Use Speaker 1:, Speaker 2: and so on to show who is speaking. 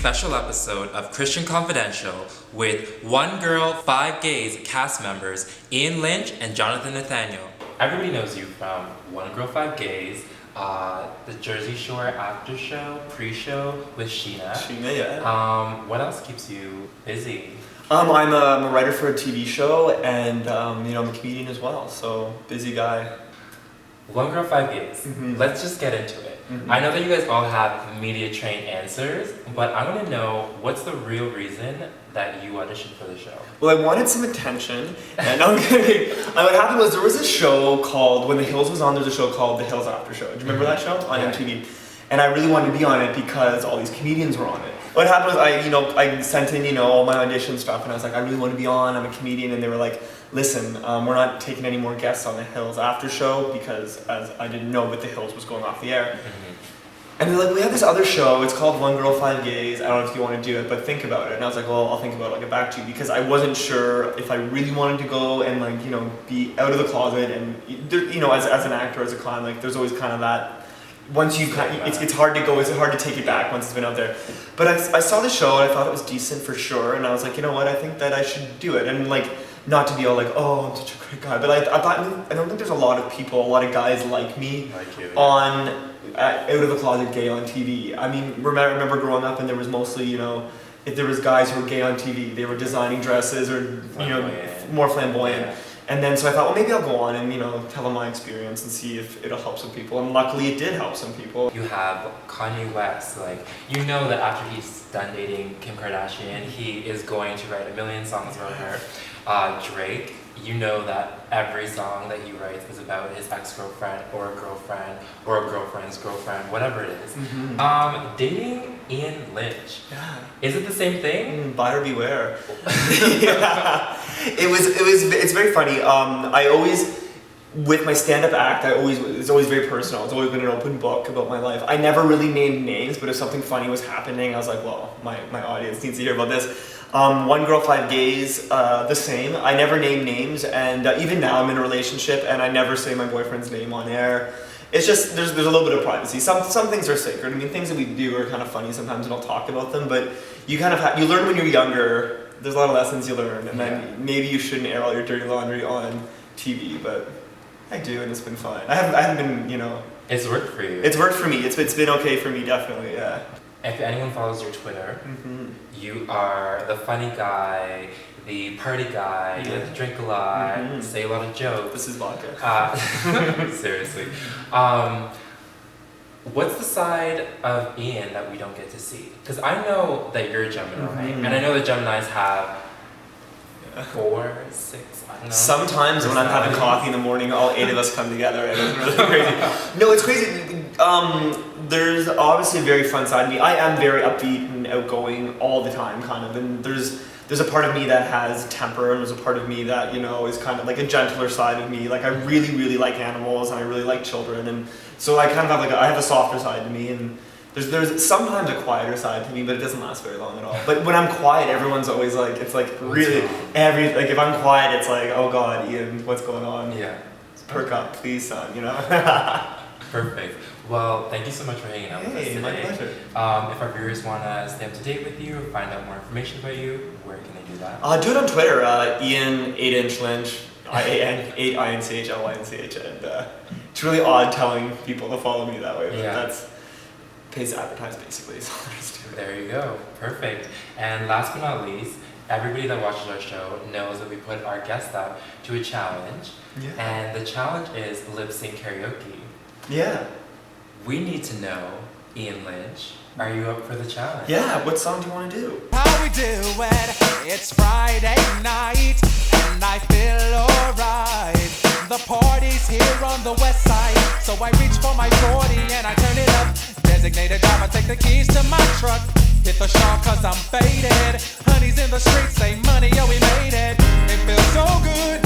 Speaker 1: special episode of Christian Confidential with One Girl, Five Gays cast members Ian Lynch and Jonathan Nathaniel. Everybody knows you from One Girl, Five Gays, the Jersey Shore after show, pre-show with Sheena.
Speaker 2: Sheena, yeah.
Speaker 1: What else keeps you busy?
Speaker 2: I'm a writer for a TV show, and I'm a comedian as well. So busy guy.
Speaker 1: One Girl, Five Gays.
Speaker 2: Mm-hmm.
Speaker 1: Let's just get into it.
Speaker 2: Mm-hmm.
Speaker 1: I know that you guys all have media trained answers, but I want to know what's the real reason that you auditioned for the show?
Speaker 2: Well, I wanted some attention, and I'm kidding. What happened was there was a show called, when The Hills was on, there was a show called The Hills After Show. Do you remember that show on MTV? And I really wanted to be on it because all these comedians were on it. What happened was I sent in all my audition stuff, and I was like, I really want to be on. I'm a comedian, and they were like, listen, we're not taking any more guests on The Hills After Show because as I didn't know, but The Hills was going off the air.
Speaker 1: Mm-hmm.
Speaker 2: And they're like, we have this other show, it's called One Girl, Five Gays, I don't know if you want to do it, but think about it. And I was like, well, I'll think about it, I'll get back to you, because I wasn't sure if I really wanted to go and be out of the closet, and as an actor, as a clown, there's always kind of that, once you it's hard to go, it's hard to take it back once it's been out there. But I saw the show and I thought it was decent for sure, and I was like, you know what, I think that I should do it. And not to be all like, oh, I'm such a great guy, but I don't think there's a lot of people, a lot of guys like me out of the closet gay on TV. I mean, remember growing up and there was mostly, if there was guys who were gay on TV, they were designing dresses or, more flamboyant. Yeah. And then so I thought, well, maybe I'll go on and, tell them my experience and see if it'll help some people. And luckily it did help some people.
Speaker 1: You have Kanye West, that after he's done dating Kim Kardashian, he is going to write 1 million songs about her. Drake, that every song that he writes is about his ex-girlfriend or a girlfriend or a girlfriend's girlfriend, whatever it is.
Speaker 2: Mm-hmm.
Speaker 1: Dating Ian Lynch.
Speaker 2: Yeah.
Speaker 1: Is it the same thing?
Speaker 2: Buyer beware. Yeah. It's very funny. I always, with my stand-up act, it's always very personal. It's always been an open book about my life. I never really named names, but if something funny was happening, I was like, well, my audience needs to hear about this. One Girl, Five Gays, the same. I never name names, and even now I'm in a relationship, and I never say my boyfriend's name on air. It's just, there's a little bit of privacy. Some things are sacred. I mean, things that we do are kind of funny sometimes, and I'll talk about them, but you kind of you learn when you're younger. There's a lot of lessons you learn, and then maybe you shouldn't air all your dirty laundry on TV, but I do, and it's been fine. I haven't been,
Speaker 1: It's worked for you.
Speaker 2: It's worked for me. It's been okay for me, definitely, yeah.
Speaker 1: If anyone follows your Twitter, you are the funny guy, the party guy, you like to drink a lot, say a lot of jokes.
Speaker 2: This is vodka.
Speaker 1: Seriously. What's the side of Ian that we don't get to see? Because I know that you're a Gemini, and I know that Geminis have 4, 6, I don't know.
Speaker 2: Sometimes when I'm having coffee in the morning, all 8 of us come together, and it's really crazy. No, it's crazy. There's obviously a very fun side of me. I am very upbeat and outgoing all the time, kind of, and there's a part of me that has temper, and there's a part of me that, is kind of like a gentler side of me. I really, really like animals, and I really like children, and so I kind of have I have a softer side to me, and there's sometimes a quieter side to me, but it doesn't last very long at all. But when I'm quiet, everyone's always like, it's like really, if I'm quiet, it's like, oh God, Ian, what's going on?
Speaker 1: Yeah.
Speaker 2: Perk up, please, son,
Speaker 1: Perfect. Well, thank you so much for hanging out with us today.
Speaker 2: My pleasure.
Speaker 1: If our viewers want to stay up to date with you, find out more information about you, where can they do that?
Speaker 2: Do it on Twitter, Ian 8-inch Lynch, IAN 8 INCH LYNCH, and it's really odd telling people to follow me that way, but that's pays to advertise basically. So
Speaker 1: there you go. Perfect. And last but not least, everybody that watches our show knows that we put our guests up to a challenge, and the challenge is lip sync karaoke.
Speaker 2: Yeah.
Speaker 1: We need to know, Ian Lynch, are you up for the challenge?
Speaker 2: Yeah, what song do you want to do?
Speaker 3: How we doing? It's Friday night, and I feel alright. The party's here on the west side, so I reach for my 40 and I turn it up. Designated driver, take the keys to my truck. Hit the shop cause I'm faded. Honey's in the streets, say money, yo, we made it. It feels so good